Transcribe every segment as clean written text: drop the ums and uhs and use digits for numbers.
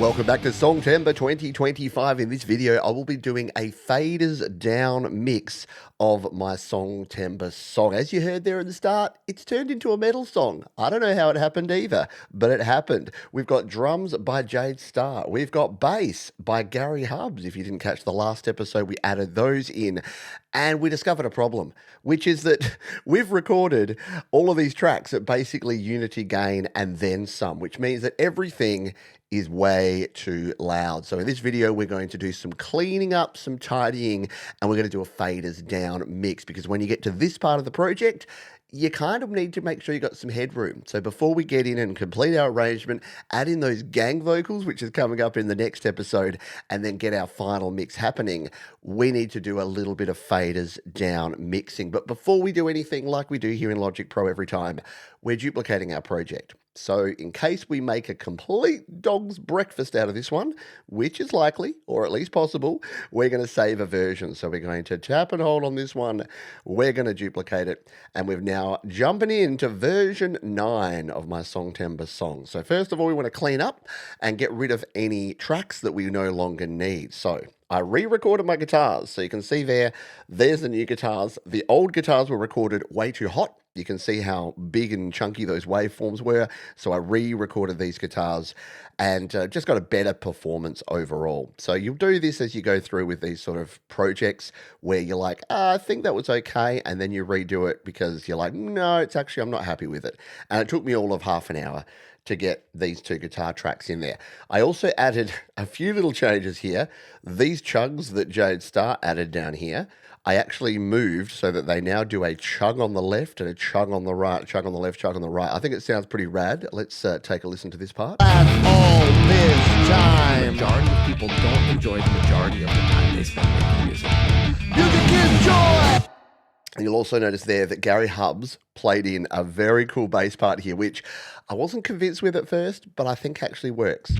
welcome back to Songtember 2025. In this video, I will be doing a faders down mix of my Songtember song. As you heard there at the start, it's turned into a metal song. I don't know how it happened either, but it happened. We've got drums by Jade Starr. We've got bass by Gary Hubbs. If you didn't catch the last episode, we added those in. And we discovered a problem, which is that we've recorded all of these tracks at basically unity gain and then some, which means that everything is way too loud. So in this video, we're going to do some cleaning up, some tidying, and we're going to do a faders down mix, because when you get to this part of the project, you kind of need to make sure you got some headroom. So before we get in and complete our arrangement, add in those gang vocals, which is coming up in the next episode, and then get our final mix happening, we need to do a little bit of faders down mixing. But before we do anything like we do here in Logic Pro every time, we're duplicating our project. So in case we make a complete dog's breakfast out of this one, which is likely, or at least possible, we're going to save a version. So we're going to tap and hold on this one. We're going to duplicate it. And we're now jumping into version 9 of my Songtember song. So first of all, we want to clean up and get rid of any tracks that we no longer need. So I re-recorded my guitars. So you can see there's the new guitars. The old guitars were recorded way too hot. You can see how big and chunky those waveforms were. So I re-recorded these guitars and just got a better performance overall. So you'll do this as you go through with these sort of projects where you're like, I think that was okay. And then you redo it because you're like, no, it's actually, I'm not happy with it. And it took me all of half an hour to get these two guitar tracks in there. I also added a few little changes here. These chugs that Jade Starr added down here, I actually moved so that they now do a chug on the left and a chug on the right, chug on the left, chug on the right. I think it sounds pretty rad. Let's take a listen to this part. And all this time, the majority of people don't enjoy the majority of the time they spend making music. Music is joy! And you'll also notice there that Gary Hubbs played in a very cool bass part here, which I wasn't convinced with at first, but I think actually works.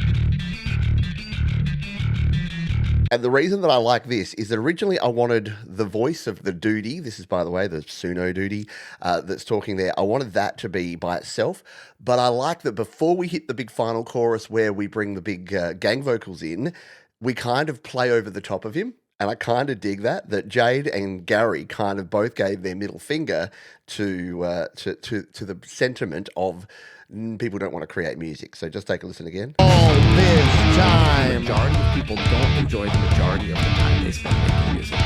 And the reason that I like this is that originally I wanted the voice of the duty, this is, by the way, the Suno duty that's talking there, I wanted that to be by itself, but I like that before we hit the big final chorus where we bring the big gang vocals in, we kind of play over the top of him. And I kind of dig that Jade and Gary kind of both gave their middle finger to the sentiment of people don't want to create music. So just take a listen again. All this time, the majority of people don't enjoy the majority of the time they spend making music.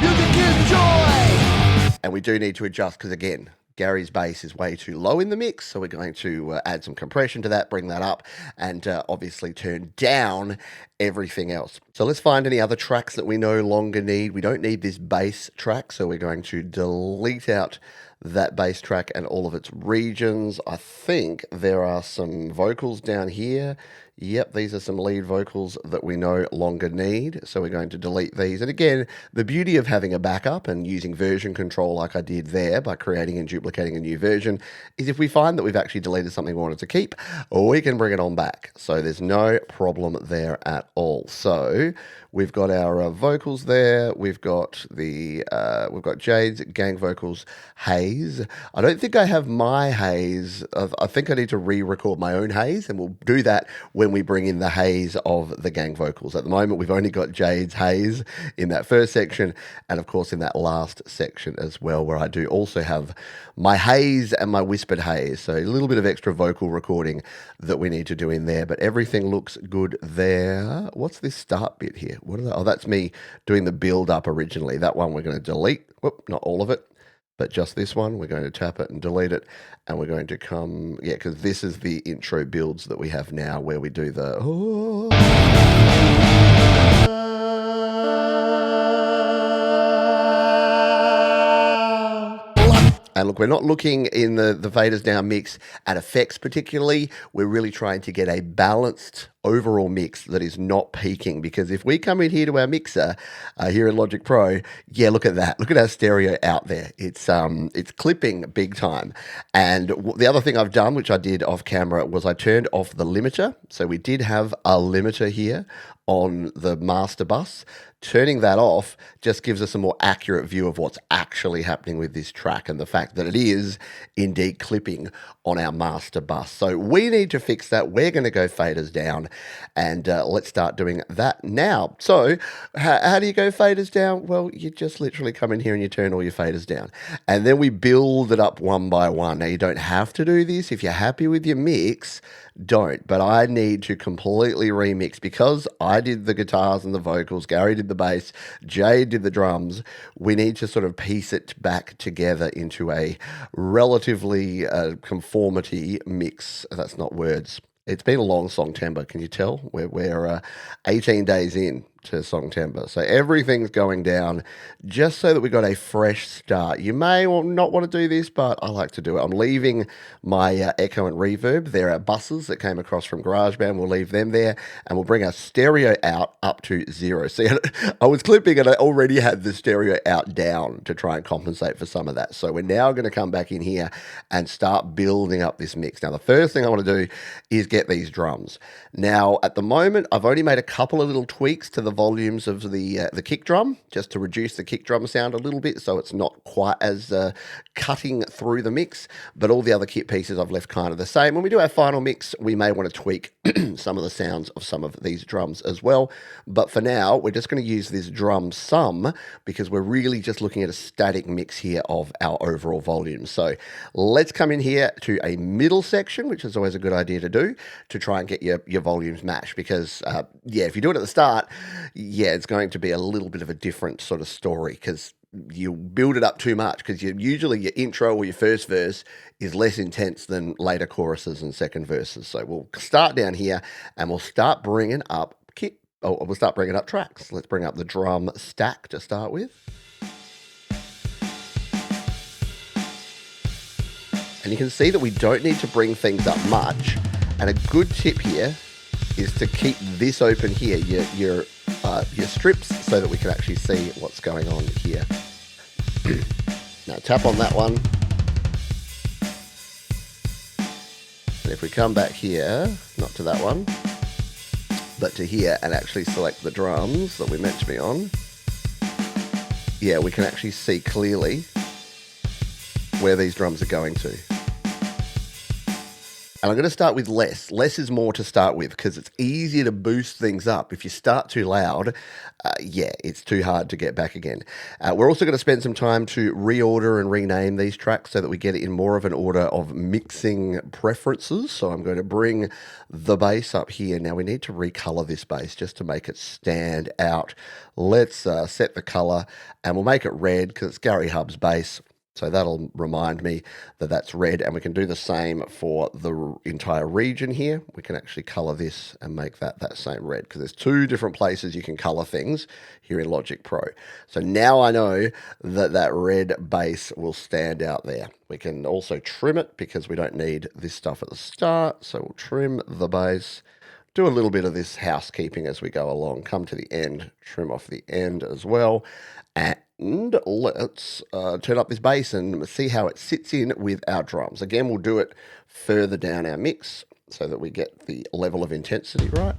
Music is joy! And we do need to adjust because, again, Gary's bass is way too low in the mix, so we're going to add some compression to that, bring that up, and obviously turn down everything else. So let's find any other tracks that we no longer need. We don't need this bass track, so we're going to delete out that bass track and all of its regions. I think there are some vocals down here. Yep, these are some lead vocals that we no longer need. So we're going to delete these. And again, the beauty of having a backup and using version control like I did there by creating and duplicating a new version is if we find that we've actually deleted something we wanted to keep, we can bring it on back. So there's no problem there at all. So we've got our vocals there. We've got Jade's gang vocals, Haze. I don't think I have my Haze. I think I need to re-record my own Haze, and we'll do that when we bring in the haze of the gang vocals. At the moment, we've only got Jade's haze in that first section, and of course in that last section as well, where I do also have my haze and my whispered haze. So a little bit of extra vocal recording that we need to do in there, but everything looks good there. What's this start bit here? What are they? Oh, that's me doing the build up originally. That one we're going to delete. Whoop, not all of it, but just this one. We're going to tap it and delete it, and we're going to come, yeah, because this is the intro builds that we have now where we do the, And look, we're not looking in the faders down mix at effects particularly. We're really trying to get a balanced overall mix that is not peaking, because if we come in here to our mixer here in Logic Pro, yeah, look at that. Look at our stereo out there. It's clipping big time. And the other thing I've done, which I did off camera, was I turned off the limiter. So we did have a limiter here on the master bus. Turning that off just gives us a more accurate view of what's actually happening with this track and the fact that it is indeed clipping on our master bus. So we need to fix that. We're going to go faders down. And let's start doing that now. So how do you go faders down? Well, you just literally come in here and you turn all your faders down. And then we build it up one by one. Now, you don't have to do this. If you're happy with your mix, don't. But I need to completely remix because I did the guitars and the vocals, Gary did the bass, Jay did the drums. We need to sort of piece it back together into a relatively conformity mix. That's not words. It's been a long Songtember, can you tell? We're 18 days in to Songtember. So everything's going down just so that we got a fresh start. You may not want to do this, but I like to do it. I'm leaving my echo and reverb. There are buses that came across from GarageBand. We'll leave them there and we'll bring our stereo out up to 0. See, I was clipping and I already had the stereo out down to try and compensate for some of that. So we're now going to come back in here and start building up this mix. Now, the first thing I want to do is get these drums. Now, at the moment, I've only made a couple of little tweaks to the volumes of the kick drum, just to reduce the kick drum sound a little bit so it's not quite as cutting through the mix, but all the other kit pieces I've left kind of the same. When we do our final mix, we may want to tweak some of the sounds of some of these drums as well, but for now, we're just going to use this drum sum because we're really just looking at a static mix here of our overall volume. So let's come in here to a middle section, which is always a good idea to do, to try and get your volumes matched because, yeah, if you do it at the start, yeah, it's going to be a little bit of a different sort of story because you build it up too much because usually your intro or your first verse is less intense than later choruses and second verses. So we'll start down here and we'll start bringing up we'll start bringing up tracks. Let's bring up the drum stack to start with. And you can see that we don't need to bring things up much. And a good tip here is to keep this open here, your strips, so that we can actually see what's going on here. Now tap on that one. And if we come back here, not to that one, but to here and actually select the drums that we're meant to be on, yeah, we can actually see clearly where these drums are going to. And I'm going to start with less. Less is more to start with because it's easier to boost things up. If you start too loud, yeah, it's too hard to get back again. We're also going to spend some time to reorder and rename these tracks so that we get it in more of an order of mixing preferences. So I'm going to bring the bass up here. Now we need to recolor this bass just to make it stand out. Let's set the color and we'll make it red because it's Gary Hub's bass. So that'll remind me that that's red, and we can do the same for the entire region here. We can actually color this and make that same red because there's two different places you can color things here in Logic Pro. So now I know that red base will stand out there. We can also trim it because we don't need this stuff at the start. So we'll trim the base, do a little bit of this housekeeping as we go along, come to the end, trim off the end as well. And let's turn up this bass and see how it sits in with our drums. Again, we'll do it further down our mix so that we get the level of intensity right.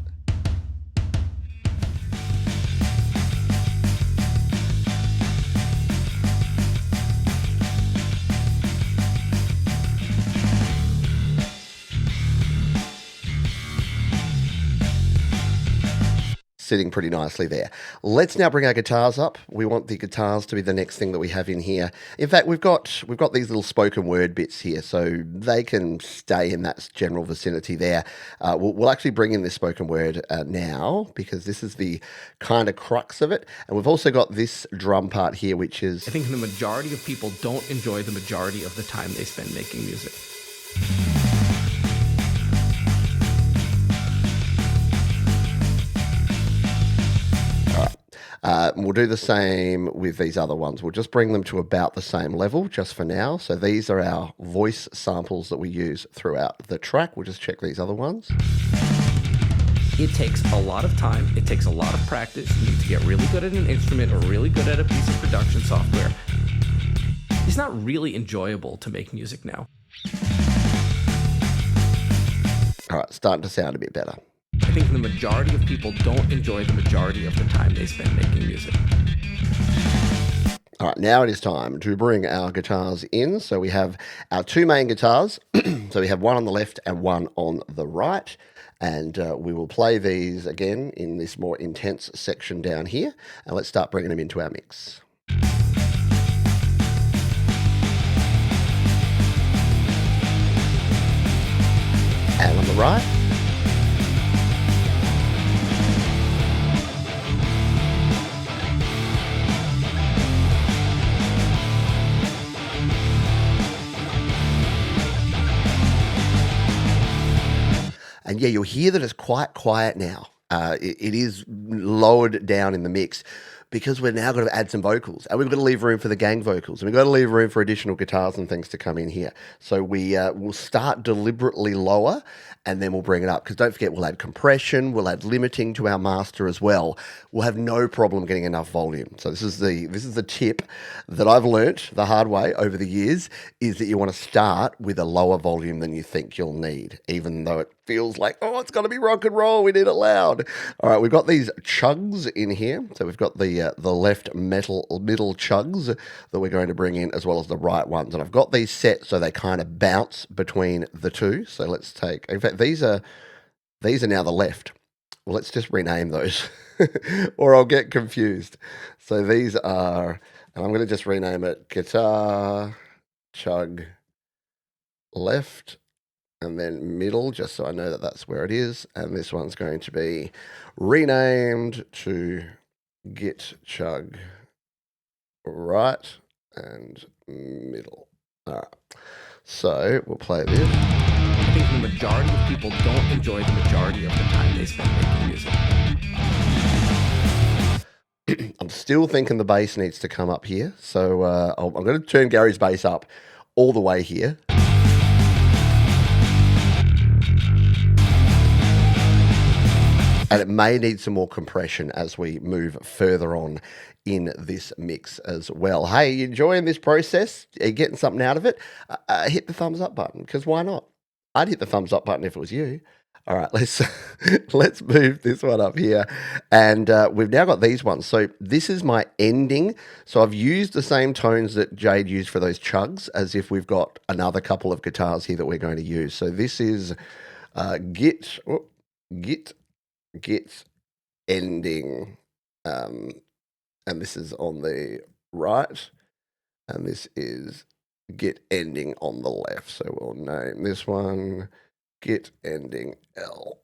Sitting pretty nicely there. Let's now bring our guitars up. We want the guitars to be the next thing that we have in here. In fact, we've got these little spoken word bits here, so they can stay in that general vicinity there. We'll actually bring in this spoken word now because this is the kind of crux of it. And we've also got this drum part here, which is... I think the majority of people don't enjoy the majority of the time they spend making music. We'll do the same with these other ones. We'll just bring them to about the same level just for now. So these are our voice samples that we use throughout the track. We'll just check these other ones. It takes a lot of time. It takes a lot of practice. You need to get really good at an instrument or really good at a piece of production software. It's not really enjoyable to make music now. All right, starting to sound a bit better. I think the majority of people don't enjoy the majority of the time they spend making music. All right, now it is time to bring our guitars in. So we have our two main guitars. So we have one on the left and one on the right. And we will play these again in this more intense section down here. And let's start bringing them into our mix. And on the right. And yeah, you'll hear that it's quite quiet now. It is lowered down in the mix because we're now going to add some vocals, and we've got to leave room for the gang vocals, and we've got to leave room for additional guitars and things to come in here. So we'll start deliberately lower, and then we'll bring it up. Because don't forget, we'll add compression, we'll add limiting to our master as well. We'll have no problem getting enough volume. So this is the tip that I've learnt the hard way over the years, is that you want to start with a lower volume than you think you'll need, even though it feels like, oh, it's got to be rock and roll, we need it loud. All right, we've got these chugs in here. So we've got the left middle chugs that we're going to bring in, as well as the right ones. And I've got these set so they kind of bounce between the two. So let's take, in fact, these are now the left. Well, let's just rename those or I'll get confused. So these are, and I'm going to just rename it guitar, chug, left, and then middle, just so I know that that's where it is. And this one's going to be renamed to git, chug, right, and middle. All right. So we'll play this. I think the majority of people don't enjoy the majority of the time they spend making music. I'm still thinking the bass needs to come up here. So I'm going to turn Gary's bass up all the way here. And it may need some more compression as we move further on in this mix as well. Hey, you enjoying this process? Are you getting something out of it? Hit the thumbs up button, because why not? I'd hit the thumbs up button if it was you. All right, let's move this one up here. And we've now got these ones. So this is my ending. So I've used the same tones that Jade used for those chugs, as if we've got another couple of guitars here that we're going to use. So this is git, ending, and this is on the right, and this is git ending on the left. So we'll name this one git ending L.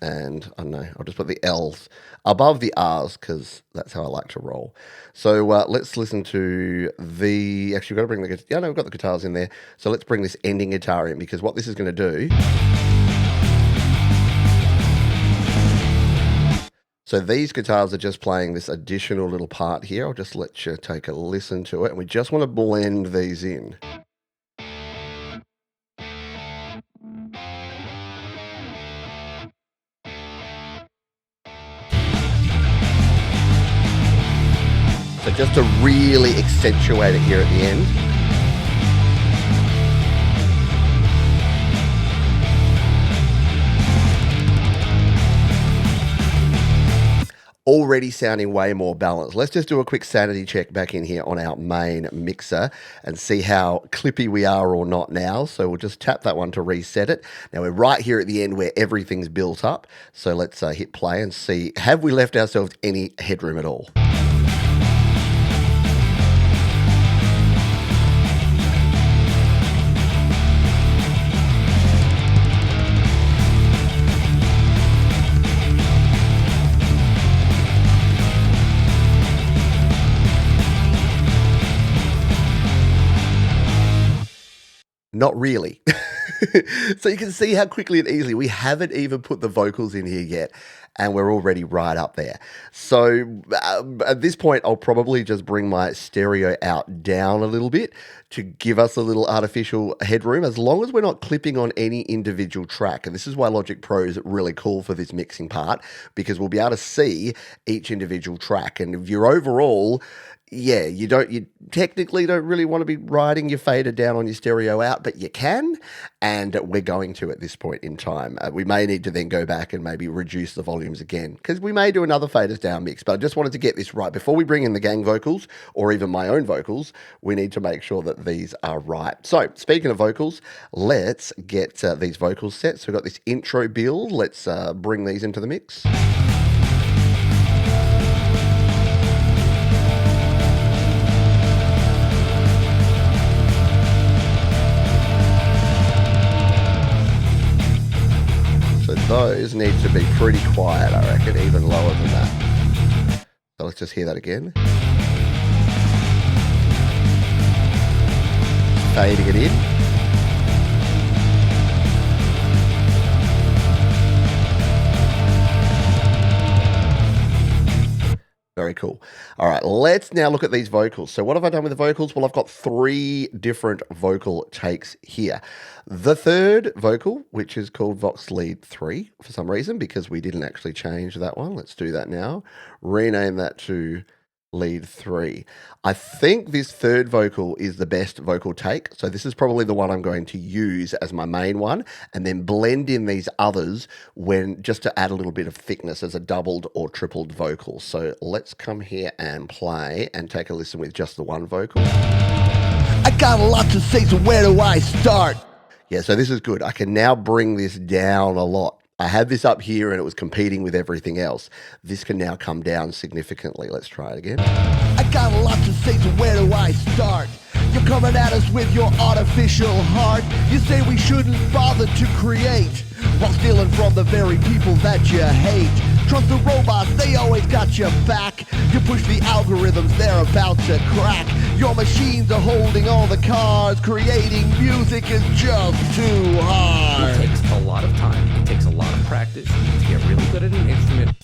And I don't know, I'll just put the L's above the R's because that's how I like to roll. So let's listen to the, actually we've got to bring the, yeah, no, we've got the guitars in there. So let's bring this ending guitar in, because what this is going to do, so these guitars are just playing this additional little part here. I'll just let you take a listen to it. And we just want to blend these in. So just to really accentuate it here at the end. Already sounding way more balanced. Let's just do a quick sanity check back in here on our main mixer and see how clippy we are or not now. So we'll just tap that one to reset it. Now we're right here at the end where everything's built up. So let's hit play and see, have we left ourselves any headroom at all? Not really. So you can see how quickly and easily, we haven't even put the vocals in here yet, and we're already right up there. So at this point, I'll probably just bring my stereo out down a little bit to give us a little artificial headroom, as long as we're not clipping on any individual track. And this is why Logic Pro is really cool for this mixing part, because we'll be able to see each individual track. And if you're overall, yeah, you technically don't really want to be riding your fader down on your stereo out, but you can. and we're going to at this point in time. We may need to then go back and maybe reduce the volumes again because we may do another faders down mix, but I just wanted to get this right. Before we bring in the gang vocals or even my own vocals, we need to make sure that these are right. So speaking of vocals, let's get these vocals set. So we've got this intro build. Let's bring these into the mix. So those need to be pretty quiet, I reckon, even lower than that. So let's just hear that again. Fading it in. Very cool. All right, let's now look at these vocals. So what have I done with the vocals? Well, I've got 3 different vocal takes here. The third vocal, which is called Vox Lead 3 for some reason, because we didn't actually change that one. Let's do that now. Rename that to Lead 3. I think this third vocal is the best vocal take. So this is probably the one I'm going to use as my main one and then blend in these others when just to add a little bit of thickness as a doubled or tripled vocal. So let's come here and play and take a listen with just the one vocal. I got a lot to say, so where do I start? Yeah, so this is good. I can now bring this down a lot. I had this up here and it was competing with everything else. This can now come down significantly. Let's try it again. I got a lot to say, so where do I start? You're coming at us with your artificial heart. You say we shouldn't bother to create while stealing from the very people that you hate. Trust the robots, they always got your back. You push the algorithms, they're about to crack. Your machines are holding all the cards. Creating music is just too hard. It takes a lot of time. It takes a lot of practice. You need to get really good at an instrument.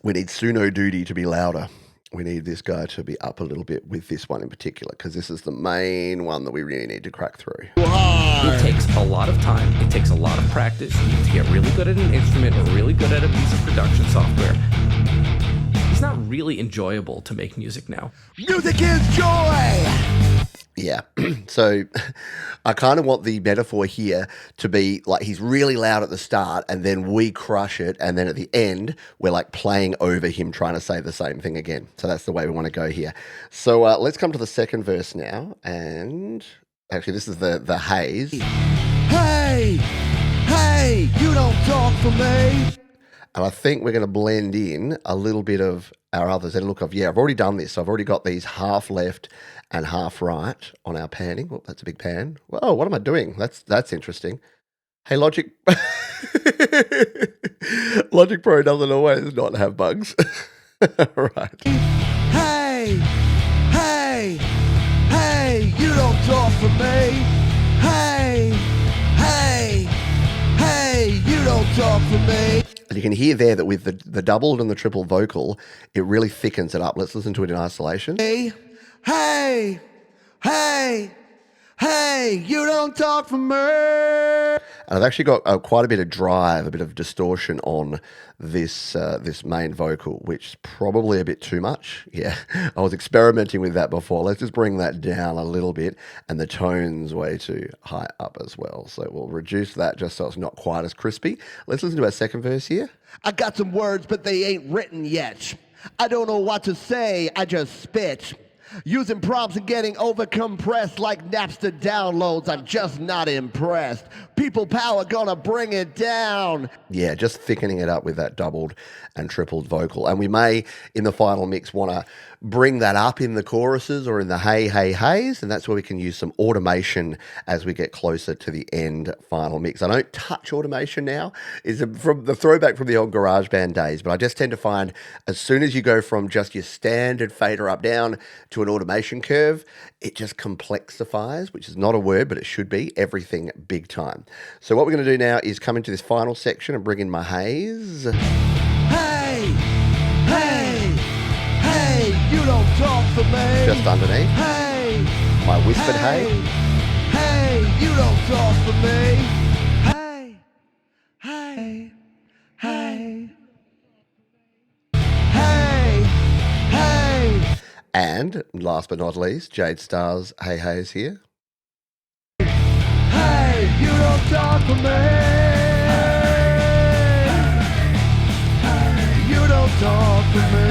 We need Suno Duty to be louder. We need this guy to be up a little bit with this one in particular, because this is the main one that we really need to crack through. It takes a lot of time. It takes a lot of practice. You need to get really good at an instrument or really good at a piece of production software. It's not really enjoyable to make music now. Music is joy! Yeah, so I kind of want the metaphor here to be like he's really loud at the start and then we crush it, and then at the end we're like playing over him trying to say the same thing again. So that's the way we want to go here. So let's come to the second verse now, and actually this is the haze. Hey, hey, you don't talk for me. And I think we're going to blend in a little bit of our others. And look, I've already done this. So I've already got these half left and half right on our panning. Oh, that's a big pan. Whoa, what am I doing? That's interesting. Hey, Logic. Logic Pro doesn't always not have bugs. Right. Hey, hey, hey, you don't talk for me. Hey, hey, hey, you don't talk for me. And you can hear there that with the doubled and the triple vocal, it really thickens it up. Let's listen to it in isolation. Hey, hey, hey, hey, you don't talk for me. And I've actually got quite a bit of drive, a bit of distortion on this this main vocal, which is probably a bit too much. Yeah, I was experimenting with that before. Let's just bring that down a little bit, and the tone's way too high up as well. So we'll reduce that just so it's not quite as crispy. Let's listen to our second verse here. I got some words, but they ain't written yet. I don't know what to say, I just spit. Using prompts and getting overcompressed like Napster downloads. I'm just not impressed. People power gonna bring it down. Yeah, just thickening it up with that doubled and tripled vocal. And we may, in the final mix, want to bring that up in the choruses or in the hey, hey, heys. And that's where we can use some automation as we get closer to the end final mix. I don't touch automation now. It's from the throwback from the old GarageBand days. But I just tend to find as soon as you go from just your standard fader up down to an automation curve, it just complexifies, which is not a word, but it should be, everything big time. So what we're going to do now is come into this final section and bring in my haze. Hey, hey, hey, you don't talk for me. Just underneath. Hey, my whispered hey. Hey, you don't talk for me. Hey, hey, hey. Hey, hey. And last but not least, Jade Starr's Hey Hey is here. Hey, you don't don't talk for me. You don't talk for me.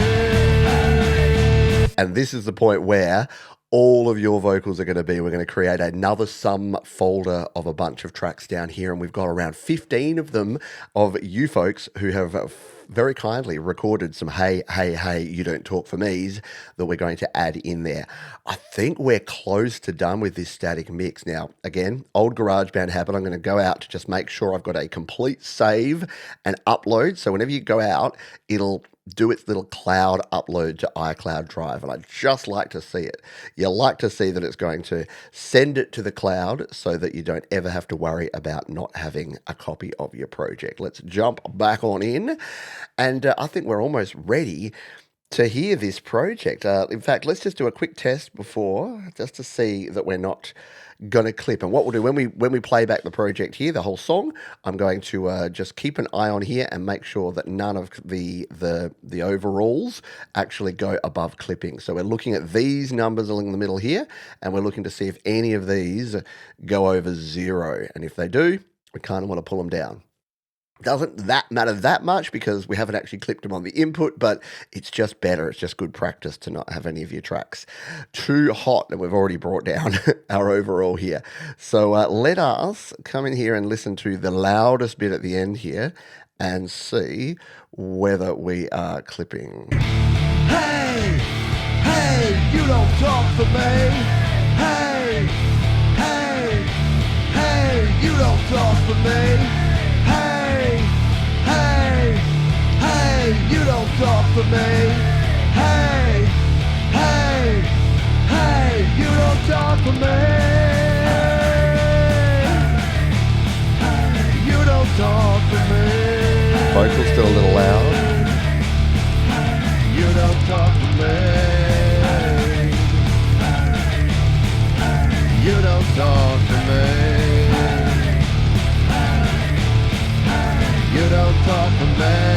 And this is the point where all of your vocals are going to be, we're going to create another sum folder of a bunch of tracks down here, and we've got around 15 of them of you folks who have very kindly recorded some hey, hey, hey, you don't talk for me's that we're going to add in there. I think we're close to done with this static mix. Now, again, old GarageBand habit, I'm going to go out to just make sure I've got a complete save and upload. So whenever you go out, it'll do its little cloud upload to iCloud Drive. And I just like to see it. You like to see that it's going to send it to the cloud so that you don't ever have to worry about not having a copy of your project. Let's jump back on in. And I think we're almost ready to hear this project. In fact, let's just do a quick test before, just to see that we're not going to clip. And what we'll do when we play back the project here, the whole song, I'm going to just keep an eye on here and make sure that none of the overalls actually go above clipping. So we're looking at these numbers along the middle here, and we're looking to see if any of these go over 0. And if they do, we kind of want to pull them down. Doesn't that matter that much because we haven't actually clipped them on the input, but it's just better. It's just good practice to not have any of your tracks too hot, and we've already brought down our overall here. So let us come in here and listen to the loudest bit at the end here and see whether we are clipping. Hey, hey, you don't talk for me. Hey, hey, hey, you don't talk for me. You don't talk for me. Hey, hey, hey, you don't talk for me. You don't talk for me. Vocals still a little loud. You don't talk for me. You don't talk for me. You don't talk for me.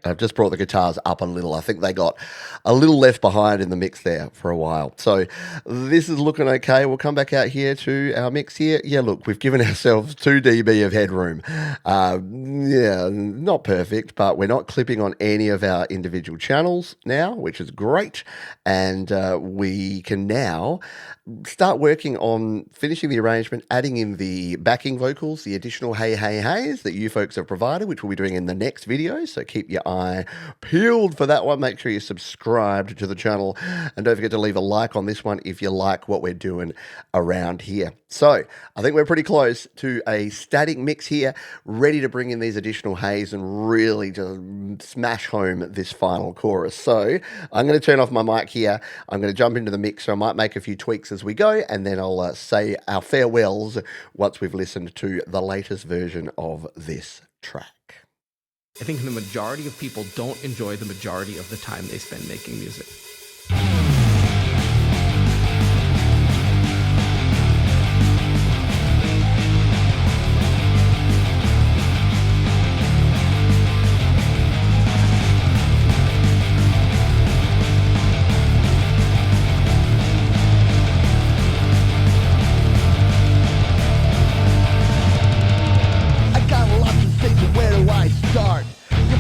I've just brought the guitars up a little. I think they got a little left behind in the mix there for a while. So this is looking okay. We'll come back out here to our mix here. Yeah, look, we've given ourselves 2 dB of headroom. Yeah, not perfect, but we're not clipping on any of our individual channels now, which is great. And we can now start working on finishing the arrangement, adding in the backing vocals, the additional hey, hey, heys that you folks have provided, which we'll be doing in the next video. So keep your eye peeled for that one. Make sure you're subscribed to the channel, and don't forget to leave a like on this one if you like what we're doing around here. So I think we're pretty close to a static mix here, ready to bring in these additional heys and really just smash home this final chorus. So I'm going to turn off my mic here. I'm going to jump into the mix, so I might make a few tweaks as we go, and then I'll say our farewells once we've listened to the latest version of this track. I think the majority of people don't enjoy the majority of the time they spend making music.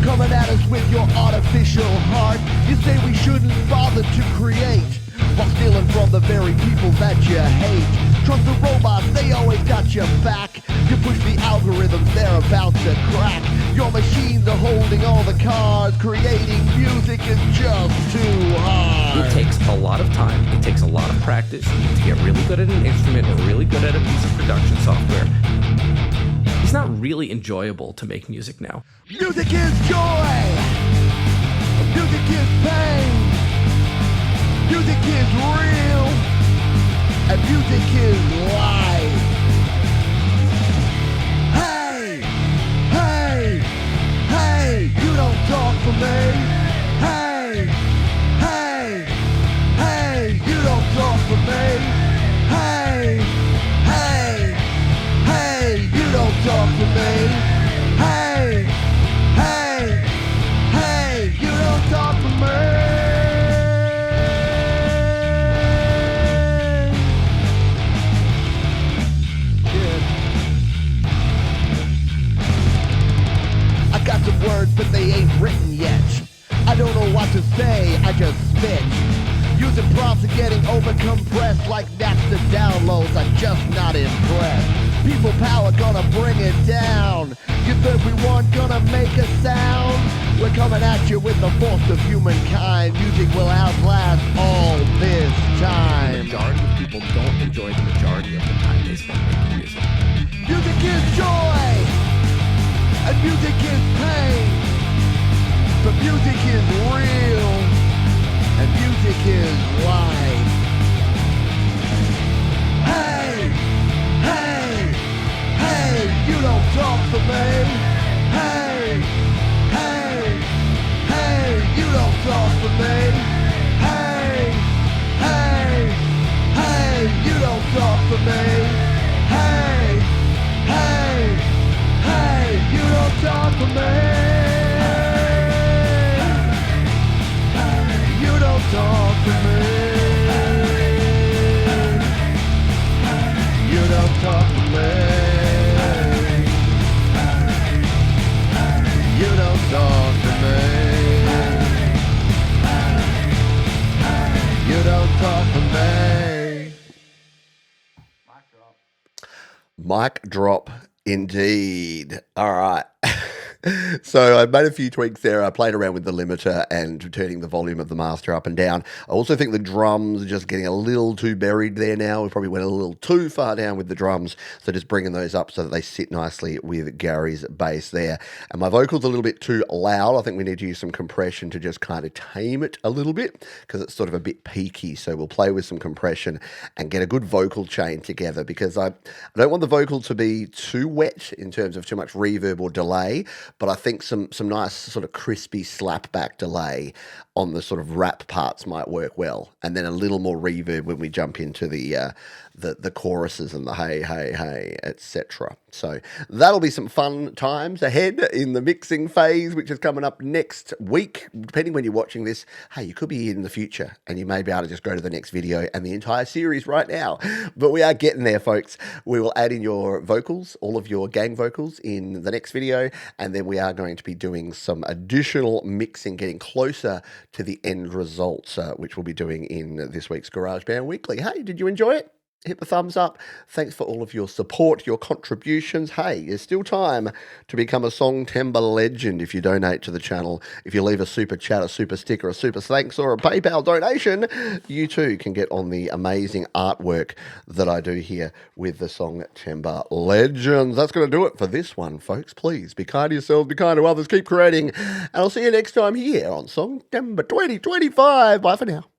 Coming at us with your artificial heart. You say we shouldn't bother to create, while stealing from the very people that you hate. Trust the robots, they always got your back. You push the algorithms, they're about to crack. Your machines are holding all the cards. Creating music is just too hard. It takes a lot of time. It takes a lot of practice. You need to get really good at an instrument or really good at a piece of production software. It's not really enjoyable to make music now. Music is joy. Music is pain. Music is real. And music is life. Hey, hey, hey, you don't talk for me. Hey, hey, hey, you don't talk for me. Hey, hey, hey, you don't talk for me. Hey, hey, hey, you don't talk for me. some words, but they ain't written yet. I don't know what to say, I just spit. Using prompts and getting over-compressed like Napster downloads, I'm just not impressed. People power gonna bring it down. You think we weren't gonna make a sound? We're coming at you with the force of humankind. Music will outlast all this time. The majority of people don't enjoy the majority of the time they spend making music. Music is joy, and music is pain. But music is real, and music is life. Hey, hey, hey, you don't talk for me. Hey, hey, hey, you don't talk for me. Hey, hey, hey, you don't talk for me. Hey, hey, hey, you don't talk for me. You don't talk for me. You don't talk for me. You don't talk for me. You don't talk for me. Mic drop indeed. All right. So I made a few tweaks there. I played around with the limiter and turning the volume of the master up and down. I also think the drums are just getting a little too buried there now. We probably went a little too far down with the drums. So just bringing those up so that they sit nicely with Gary's bass there. And my vocals a little bit too loud. I think we need to use some compression to just kind of tame it a little bit because it's sort of a bit peaky. So we'll play with some compression and get a good vocal chain together because I don't want the vocal to be too wet in terms of too much reverb or delay. But I think some nice sort of crispy slapback delay on the sort of rap parts might work well, and then a little more reverb when we jump into the choruses and the hey hey hey etc. So that'll be some fun times ahead in the mixing phase, which is coming up next week. Depending when you're watching this, hey, you could be in the future, and you may be able to just go to the next video and the entire series right now. But we are getting there, folks. We will add in your vocals, all of your gang vocals, in the next video, and then we are going to be doing some additional mixing, getting closer to the end results, which we'll be doing in this week's GarageBand Weekly. Hey, did you enjoy it? Hit the thumbs up. Thanks for all of your support, your contributions. Hey, there's still time to become a Songtember legend if you donate to the channel. If you leave a super chat, a super sticker, a super thanks, or a PayPal donation, you too can get on the amazing artwork that I do here with the Songtember legends. That's going to do it for this one, folks. Please be kind to yourselves, be kind to others, keep creating, and I'll see you next time here on Songtember 2025. Bye for now.